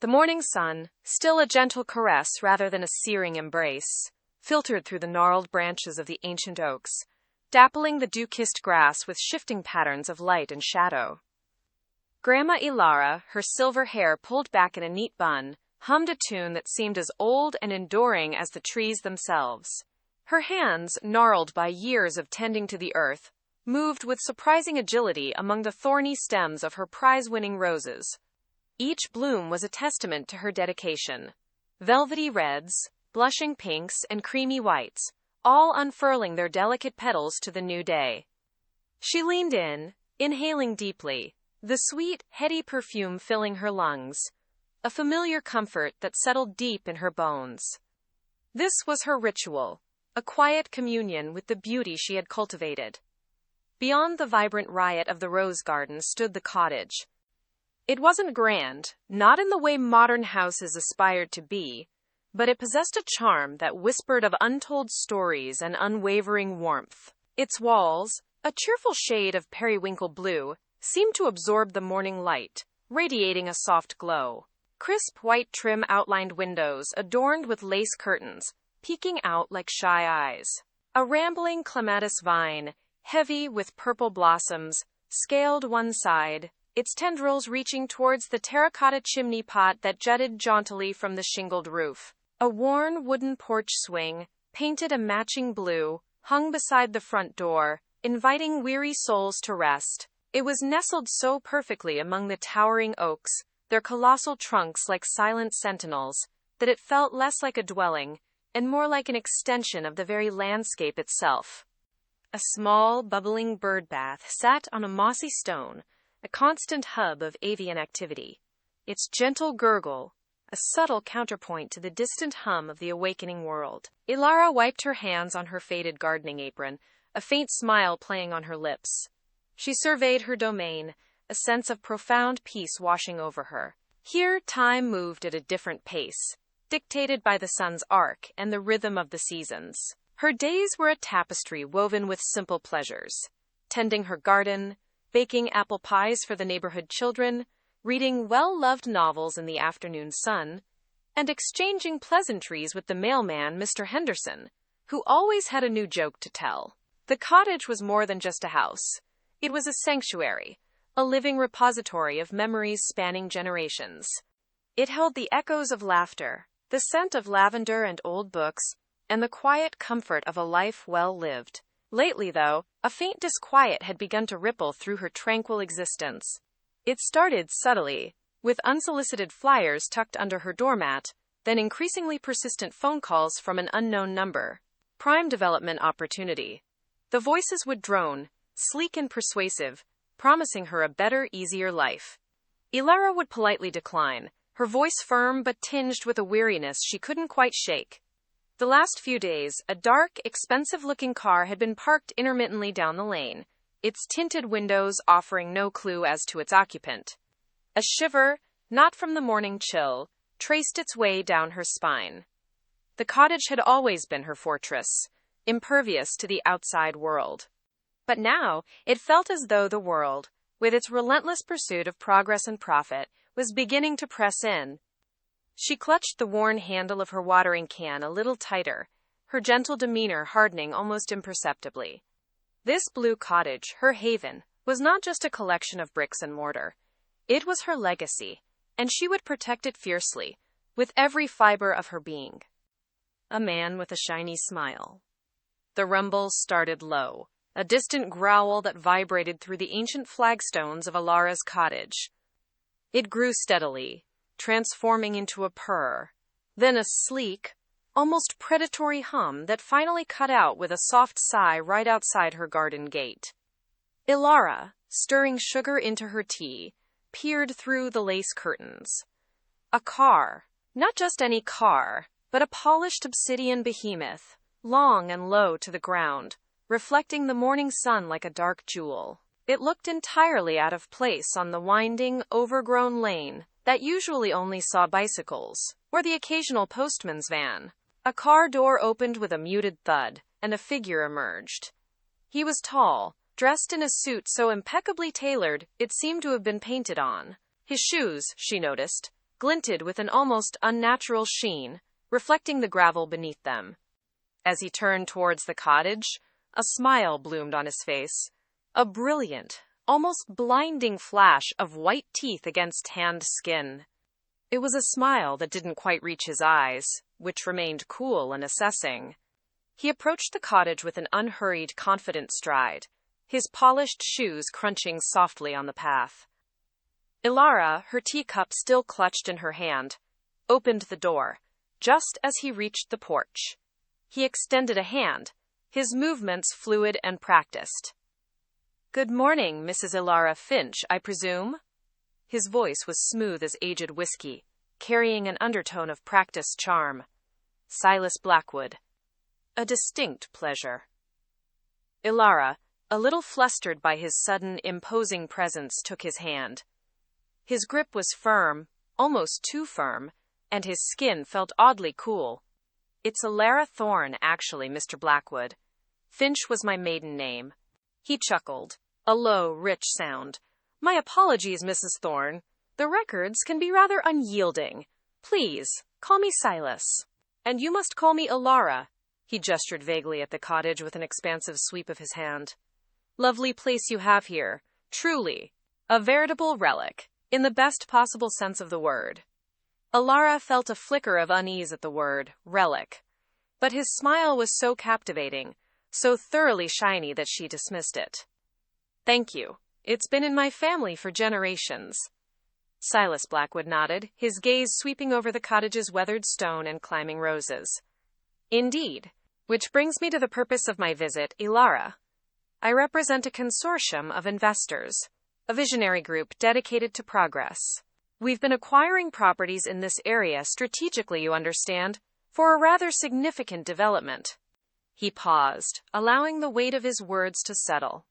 The morning sun, still a gentle caress rather than a searing embrace, filtered through the gnarled branches of the ancient oaks, dappling the dew-kissed grass with shifting patterns of light and shadow. Grandma Ilara, her silver hair pulled back in a neat bun, hummed a tune that seemed as old and enduring as the trees themselves. Her hands, gnarled by years of tending to the earth, moved with surprising agility among the thorny stems of her prize-winning roses. Each bloom was a testament to her dedication. Velvety reds, blushing pinks, and creamy whites, all unfurling their delicate petals to the new day. She leaned in, inhaling deeply, the sweet, heady perfume filling her lungs, a familiar comfort that settled deep in her bones. This was her ritual, a quiet communion with the beauty she had cultivated. Beyond the vibrant riot of the rose garden stood the cottage. It wasn't grand, not in the way modern houses aspired to be, but it possessed a charm that whispered of untold stories and unwavering warmth. Its walls, a cheerful shade of periwinkle blue, seemed to absorb the morning light, radiating a soft glow. Crisp white trim outlined windows adorned with lace curtains, peeking out like shy eyes. A rambling clematis vine, heavy with purple blossoms, scaled one side, its tendrils reaching towards the terracotta chimney pot that jutted jauntily from the shingled roof. A worn wooden porch swing, painted a matching blue, hung beside the front door, inviting weary souls to rest. It was nestled so perfectly among the towering oaks, their colossal trunks like silent sentinels, that it felt less like a dwelling, and more like an extension of the very landscape itself. A small, bubbling bird bath sat on a mossy stone, a constant hub of avian activity. Its gentle gurgle, a subtle counterpoint to the distant hum of the awakening world. Ilara wiped her hands on her faded gardening apron, a faint smile playing on her lips. She surveyed her domain, a sense of profound peace washing over her. Here, time moved at a different pace, dictated by the sun's arc and the rhythm of the seasons. Her days were a tapestry woven with simple pleasures. Tending her garden, baking apple pies for the neighborhood children, reading well-loved novels in the afternoon sun, and exchanging pleasantries with the mailman, Mr. Henderson, who always had a new joke to tell. The cottage was more than just a house. It was a sanctuary, a living repository of memories spanning generations. It held the echoes of laughter, the scent of lavender and old books, and the quiet comfort of a life well lived. Lately, though, a faint disquiet had begun to ripple through her tranquil existence. It started subtly, with unsolicited flyers tucked under her doormat, then increasingly persistent phone calls from an unknown number. Prime development opportunity. The voices would drone, sleek and persuasive, promising her a better, easier life. Ilara would politely decline, her voice firm but tinged with a weariness she couldn't quite shake. The last few days, a dark, expensive-looking car had been parked intermittently down the lane, its tinted windows offering no clue as to its occupant. A shiver, not from the morning chill, traced its way down her spine. The cottage had always been her fortress, impervious to the outside world. But now, it felt as though the world, with its relentless pursuit of progress and profit, was beginning to press in. She clutched the worn handle of her watering can a little tighter, her gentle demeanor hardening almost imperceptibly. This blue cottage, her haven, was not just a collection of bricks and mortar. It was her legacy, and she would protect it fiercely, with every fiber of her being. A man with a shiny smile. The rumble started low, a distant growl that vibrated through the ancient flagstones of Ilara's cottage. It grew steadily, transforming into a purr, then a sleek, almost predatory hum that finally cut out with a soft sigh right outside her garden gate. Ilara, stirring sugar into her tea, peered through the lace curtains. A car, not just any car, but a polished obsidian behemoth, long and low to the ground, reflecting the morning sun like a dark jewel. It looked entirely out of place on the winding, overgrown lane that usually only saw bicycles, or the occasional postman's van. A car door opened with a muted thud, and a figure emerged. He was tall, dressed in a suit so impeccably tailored it seemed to have been painted on. His shoes, she noticed, glinted with an almost unnatural sheen, reflecting the gravel beneath them. As he turned towards the cottage, a smile bloomed on his face, a brilliant, almost blinding flash of white teeth against tanned skin. It was a smile that didn't quite reach his eyes, which remained cool and assessing. He approached the cottage with an unhurried, confident stride, his polished shoes crunching softly on the path. Ilara, her teacup still clutched in her hand, opened the door, just as he reached the porch. He extended a hand, his movements fluid and practiced. "Good morning, Mrs. Ilara Finch, I presume?" His voice was smooth as aged whiskey, carrying an undertone of practiced charm. "Silas Blackwood." "A distinct pleasure." Ilara, a little flustered by his sudden, imposing presence, took his hand. His grip was firm, almost too firm, and his skin felt oddly cool. "It's Ilara Thorne, actually, Mr. Blackwood. Finch was my maiden name." He chuckled, a low, rich sound. "My apologies, Mrs. Thorne. The records can be rather unyielding. Please, call me Silas. And you must call me Ilara." He gestured vaguely at the cottage with an expansive sweep of his hand. "Lovely place you have here. Truly. A veritable relic, in the best possible sense of the word." Ilara felt a flicker of unease at the word, relic. But his smile was so captivating, so thoroughly shiny that she dismissed it. "Thank you. It's been in my family for generations." Silas Blackwood nodded, his gaze sweeping over the cottage's weathered stone and climbing roses. "Indeed. Which brings me to the purpose of my visit, Ilara. I represent a consortium of investors, a visionary group dedicated to progress. We've been acquiring properties in this area strategically, you understand, for a rather significant development." He paused, allowing the weight of his words to settle.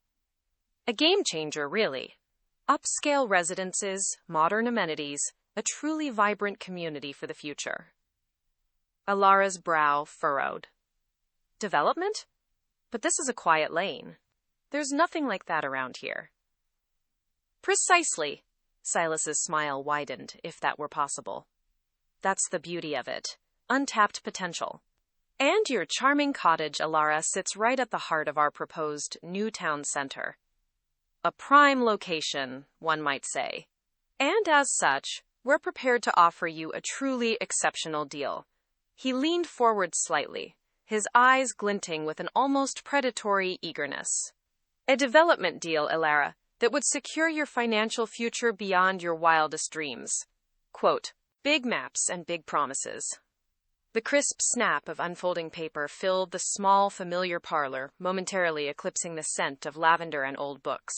"A game changer, really. Upscale residences, modern amenities, a truly vibrant community for the future." Ilara's brow furrowed. "Development? But this is a quiet lane. There's nothing like that around here." "Precisely." Silas's smile widened, if that were possible. "That's the beauty of it. Untapped potential. And your charming cottage, Ilara, sits right at the heart of our proposed new town center. A prime location, one might say. And as such, we're prepared to offer you a truly exceptional deal." He leaned forward slightly, his eyes glinting with an almost predatory eagerness. "A development deal, Ilara, that would secure your financial future beyond your wildest dreams. Quote, big maps and big promises." The crisp snap of unfolding paper filled the small, familiar parlor, momentarily eclipsing the scent of lavender and old books.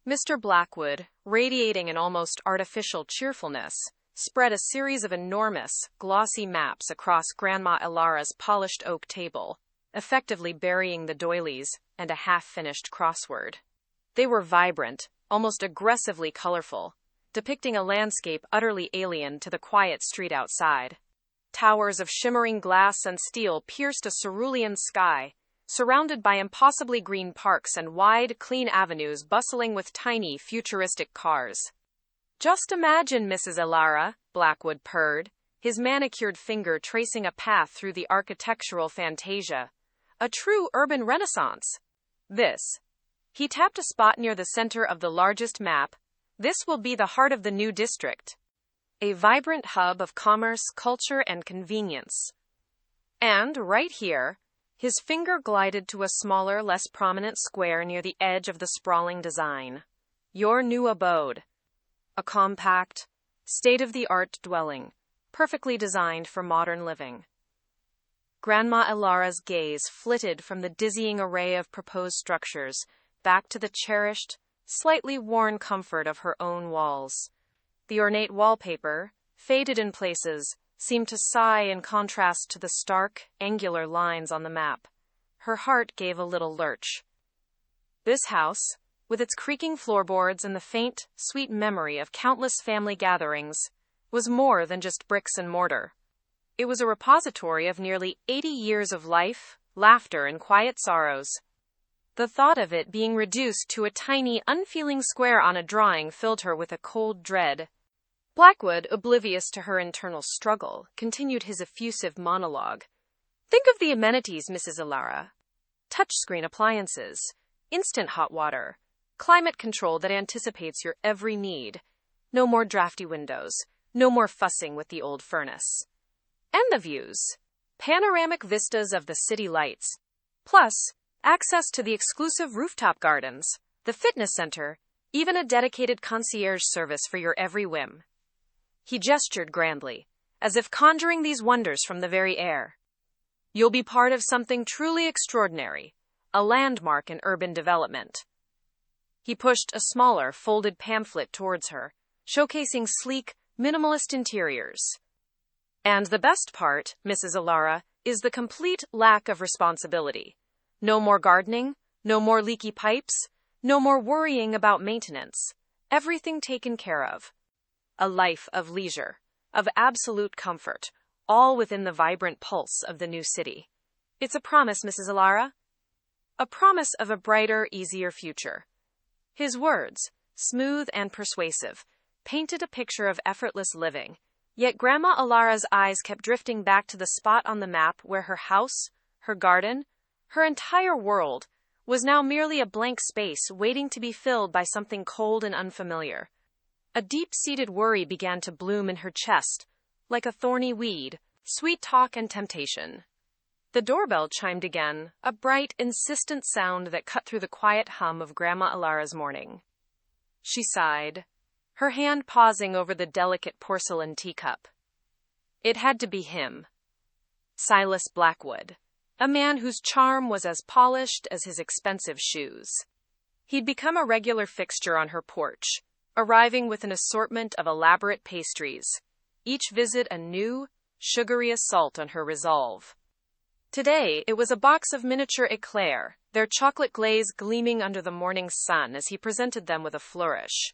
Mr. Blackwood, radiating an almost artificial cheerfulness, spread a series of enormous, glossy maps across Grandma Ilara's polished oak table, effectively burying the doilies and a half-finished crossword. They were vibrant, almost aggressively colorful, depicting a landscape utterly alien to the quiet street outside. Towers of shimmering glass and steel pierced a cerulean sky, surrounded by impossibly green parks and wide, clean avenues bustling with tiny, futuristic cars. "Just imagine, Mrs. Ilara," Blackwood purred, his manicured finger tracing a path through the architectural fantasia. "A true urban renaissance. This." He tapped a spot near the center of the largest map. "This will be the heart of the new district. A vibrant hub of commerce, culture, and convenience. And right here," his finger glided to a smaller, less prominent square near the edge of the sprawling design. "Your new abode. A compact, state-of-the-art dwelling, perfectly designed for modern living." Grandma Ilara's gaze flitted from the dizzying array of proposed structures back to the cherished, slightly worn comfort of her own walls. The ornate wallpaper, faded in places, seemed to sigh in contrast to the stark, angular lines on the map. Her heart gave a little lurch. This house, with its creaking floorboards and the faint, sweet memory of countless family gatherings, was more than just bricks and mortar. It was a repository of nearly 80 years of life, laughter, and quiet sorrows. The thought of it being reduced to a tiny, unfeeling square on a drawing filled her with a cold dread. Blackwood, oblivious to her internal struggle, continued his effusive monologue. Think of the amenities, Mrs. Alara. Touchscreen appliances, instant hot water, climate control that anticipates your every need. No more drafty windows, no more fussing with the old furnace. And the views. Panoramic vistas of the city lights. Plus, access to the exclusive rooftop gardens, the fitness center, even a dedicated concierge service for your every whim. He gestured grandly, as if conjuring these wonders from the very air. You'll be part of something truly extraordinary, a landmark in urban development. He pushed a smaller, folded pamphlet towards her, showcasing sleek, minimalist interiors. And the best part, Mrs. Alara, is the complete lack of responsibility. No more gardening, no more leaky pipes, no more worrying about maintenance. Everything taken care of. A life of leisure, of absolute comfort, all within the vibrant pulse of the new city. It's a promise, Mrs. Alara. A promise of a brighter, easier future. His words, smooth and persuasive, painted a picture of effortless living, yet Grandma Alara's eyes kept drifting back to the spot on the map where her house, her garden, her entire world, was now merely a blank space waiting to be filled by something cold and unfamiliar. A deep-seated worry began to bloom in her chest, like a thorny weed, sweet talk and temptation. The doorbell chimed again, a bright, insistent sound that cut through the quiet hum of Grandma Alara's morning. She sighed, her hand pausing over the delicate porcelain teacup. It had to be him. Silas Blackwood, a man whose charm was as polished as his expensive shoes. He'd become a regular fixture on her porch, arriving with an assortment of elaborate pastries, each visit a new, sugary assault on her resolve. Today, it was a box of miniature eclairs, their chocolate glaze gleaming under the morning sun as he presented them with a flourish.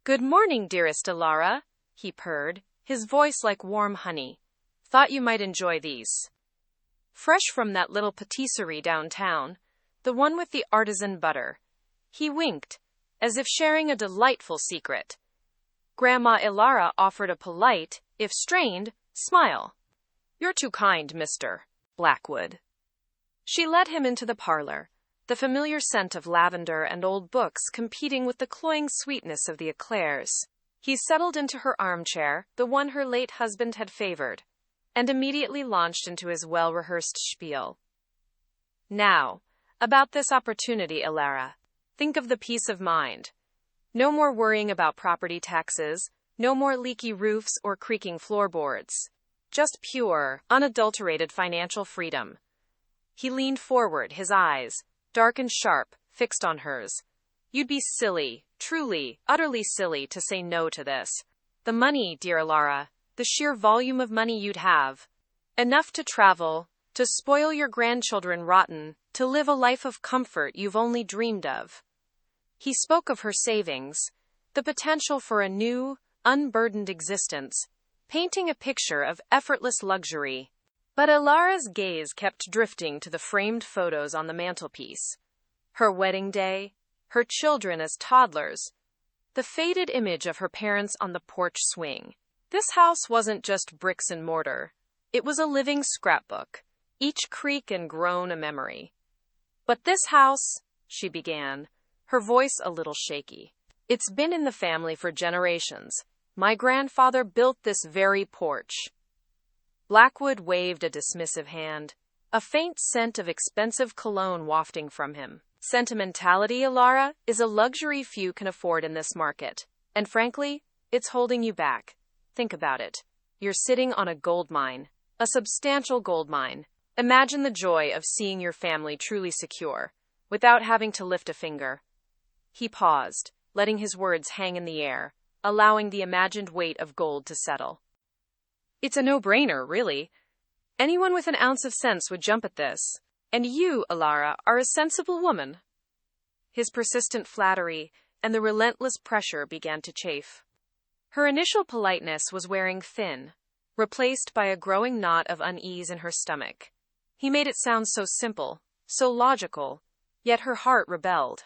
"Good morning, dearest Alara," he purred, his voice like warm honey. "Thought you might enjoy these. Fresh from that little patisserie downtown, the one with the artisan butter." He winked, as if sharing a delightful secret. Grandma Alara offered a polite, if strained, smile. "You're too kind, Mr. Blackwood." She led him into the parlor, the familiar scent of lavender and old books competing with the cloying sweetness of the eclairs. He settled into her armchair, the one her late husband had favored, and immediately launched into his well-rehearsed spiel. "Now, about this opportunity, Alara. Think of the peace of mind. No more worrying about property taxes, no more leaky roofs or creaking floorboards. Just pure, unadulterated financial freedom." He leaned forward, his eyes, dark and sharp, fixed on hers. "You'd be silly, truly, utterly silly to say no to this. The money, dear Alara, the sheer volume of money you'd have. Enough to travel, to spoil your grandchildren rotten, to live a life of comfort you've only dreamed of." He spoke of her savings, the potential for a new, unburdened existence, painting a picture of effortless luxury. But Alara's gaze kept drifting to the framed photos on the mantelpiece. Her wedding day, her children as toddlers, the faded image of her parents on the porch swing. This house wasn't just bricks and mortar. It was a living scrapbook, each creak and groan a memory. "But this house," she began, her voice a little shaky, "it's been in the family for generations. My grandfather built this very porch." Blackwood waved a dismissive hand, a faint scent of expensive cologne wafting from him. "Sentimentality, Alara, is a luxury few can afford in this market. And frankly, it's holding you back. Think about it. You're sitting on a gold mine, a substantial gold mine. Imagine the joy of seeing your family truly secure, without having to lift a finger." He paused, letting his words hang in the air, allowing the imagined weight of gold to settle. "It's a no-brainer, really. Anyone with an ounce of sense would jump at this. And you, Alara, are a sensible woman." His persistent flattery and the relentless pressure began to chafe. Her initial politeness was wearing thin, replaced by a growing knot of unease in her stomach. He made it sound so simple, so logical, yet her heart rebelled.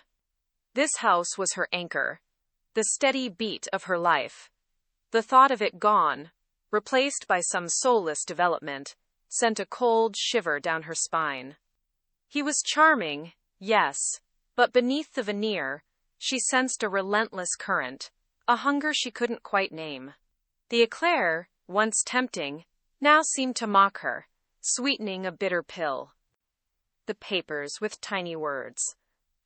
This house was her anchor, the steady beat of her life. The thought of it gone, replaced by some soulless development, sent a cold shiver down her spine. He was charming, yes, but beneath the veneer, she sensed a relentless current, a hunger she couldn't quite name. The eclair, once tempting, now seemed to mock her, sweetening a bitter pill. The papers with tiny words.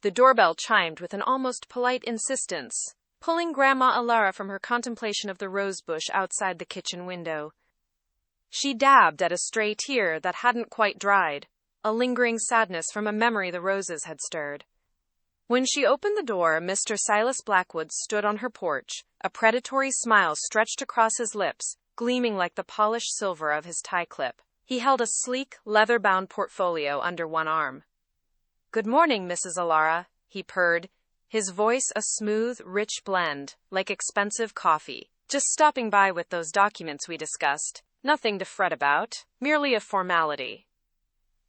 The doorbell chimed with an almost polite insistence, pulling Grandma Alara from her contemplation of the rosebush outside the kitchen window. She dabbed at a stray tear that hadn't quite dried, a lingering sadness from a memory the roses had stirred. When she opened the door, Mr. Silas Blackwood stood on her porch, a predatory smile stretched across his lips, gleaming like the polished silver of his tie clip. He held a sleek, leather-bound portfolio under one arm. "Good morning, Mrs. Alara," he purred, his voice a smooth, rich blend, like expensive coffee. "Just stopping by with those documents we discussed. Nothing to fret about, merely a formality."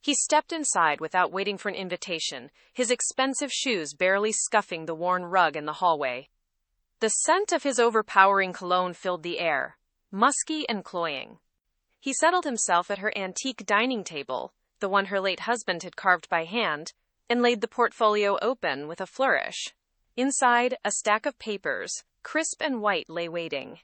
He stepped inside without waiting for an invitation, his expensive shoes barely scuffing the worn rug in the hallway. The scent of his overpowering cologne filled the air, musky and cloying. He settled himself at her antique dining table, the one her late husband had carved by hand, and laid the portfolio open with a flourish. Inside, a stack of papers, crisp and white, lay waiting.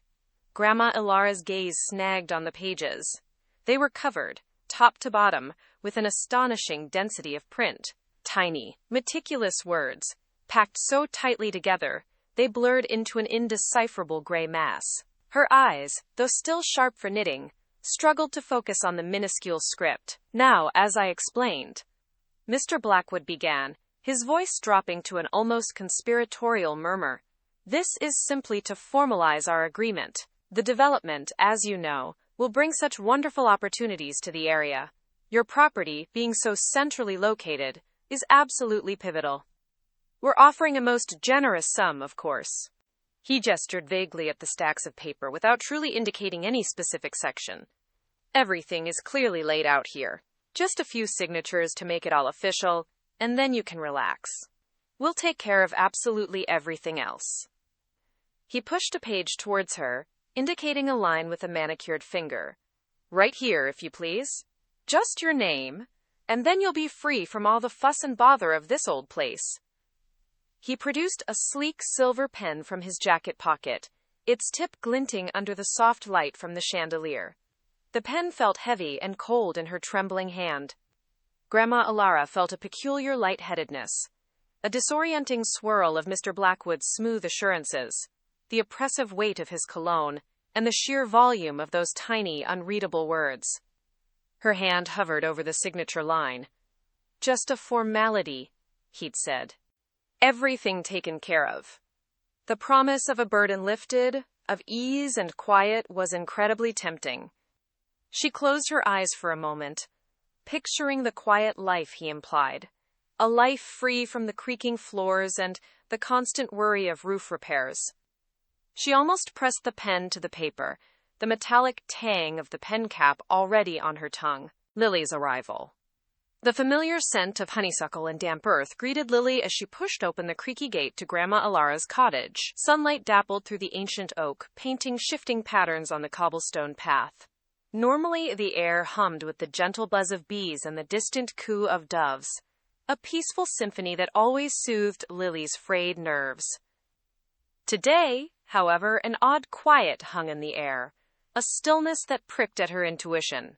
Grandma Ilara's gaze snagged on the pages. They were covered, top to bottom, with an astonishing density of print. Tiny, meticulous words, packed so tightly together, they blurred into an indecipherable gray mass. Her eyes, though still sharp for knitting, struggled to focus on the minuscule script. "Now, as I explained," Mr. Blackwood began, his voice dropping to an almost conspiratorial murmur, "this is simply to formalize our agreement. The development, as you know, will bring such wonderful opportunities to the area. Your property, being so centrally located, is absolutely pivotal. We're offering a most generous sum, of course." He gestured vaguely at the stacks of paper without truly indicating any specific section. "Everything is clearly laid out here. Just a few signatures to make it all official, and then you can relax. We'll take care of absolutely everything else." He pushed a page towards her, indicating a line with a manicured finger. "Right here, if you please. Just your name, and then you'll be free from all the fuss and bother of this old place." He produced a sleek silver pen from his jacket pocket, its tip glinting under the soft light from the chandelier. The pen felt heavy and cold in her trembling hand. Grandma Alara felt a peculiar lightheadedness, a disorienting swirl of Mr. Blackwood's smooth assurances, the oppressive weight of his cologne, and the sheer volume of those tiny, unreadable words. Her hand hovered over the signature line. "Just a formality," he'd said. "Everything taken care of." The promise of a burden lifted, of ease and quiet, was incredibly tempting. She closed her eyes for a moment, picturing the quiet life he implied, a life free from the creaking floors and the constant worry of roof repairs. She almost pressed the pen to the paper, the metallic tang of the pen cap already on her tongue. Lily's arrival. The familiar scent of honeysuckle and damp earth greeted Lily as she pushed open the creaky gate to Grandma Alara's cottage. Sunlight dappled through the ancient oak, painting shifting patterns on the cobblestone path. Normally, the air hummed with the gentle buzz of bees and the distant coo of doves, a peaceful symphony that always soothed Lily's frayed nerves. Today, however, an odd quiet hung in the air, a stillness that pricked at her intuition.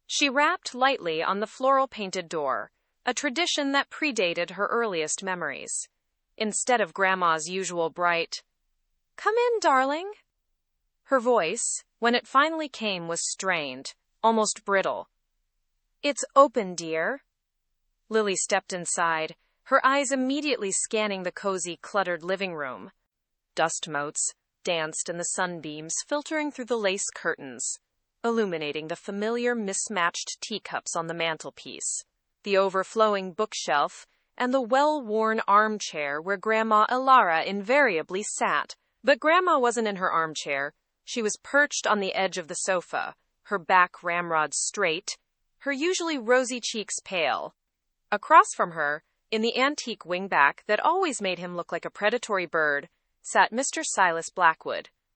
She rapped lightly on the floral-painted door, a tradition that predated her earliest memories. Instead of Grandma's usual bright, "Come in, darling," her voice, when it finally came, was strained, almost brittle. "It's open, dear." Lily stepped inside, her eyes immediately scanning the cozy, cluttered living room. Dust motes danced in the sunbeams filtering through the lace curtains, illuminating the familiar mismatched teacups on the mantelpiece, the overflowing bookshelf, and the well-worn armchair where Grandma Alara invariably sat. But Grandma wasn't in her armchair. She was perched on the edge of the sofa, her back ramrod straight, her usually rosy cheeks pale. Across from her, in the antique wingback that always made him look like a predatory bird, sat Mr. Silas Blackwood,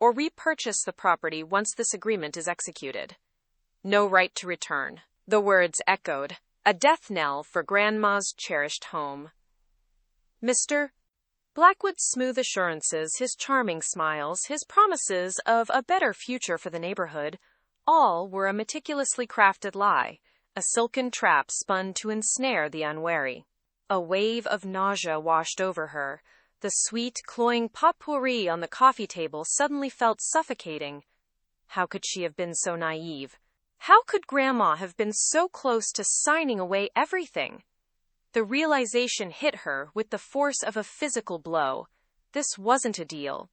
or repurchase the property once this agreement is executed. No right to return. The words echoed, a death knell for Grandma's cherished home. Mr. Blackwood's smooth assurances, his charming smiles, his promises of a better future for the neighborhood, all were a meticulously crafted lie, a silken trap spun to ensnare the unwary. A wave of nausea washed over her. The sweet, cloying potpourri on the coffee table suddenly felt suffocating. How could she have been so naive? How could Grandma have been so close to signing away everything? The realization hit her with the force of a physical blow. This wasn't a deal.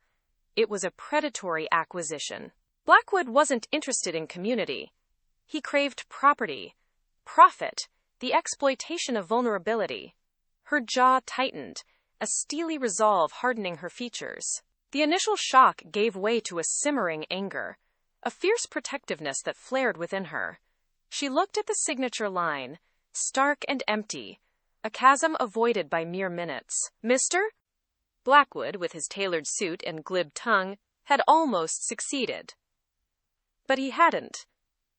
It was a predatory acquisition. Blackwood wasn't interested in community. He craved property, profit, the exploitation of vulnerability. Her jaw tightened, a steely resolve hardening her features. The initial shock gave way to a simmering anger, a fierce protectiveness that flared within her. She looked at the signature line, stark and empty, a chasm avoided by mere minutes. Mr. Blackwood, with his tailored suit and glib tongue, had almost succeeded. But he hadn't.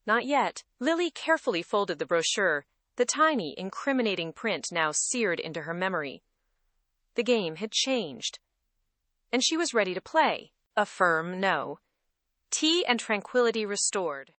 Not yet. Lily carefully folded the brochure, the tiny, incriminating print now seared into her memory. The game had changed. And she was ready to play. A firm no. Tea and tranquility restored.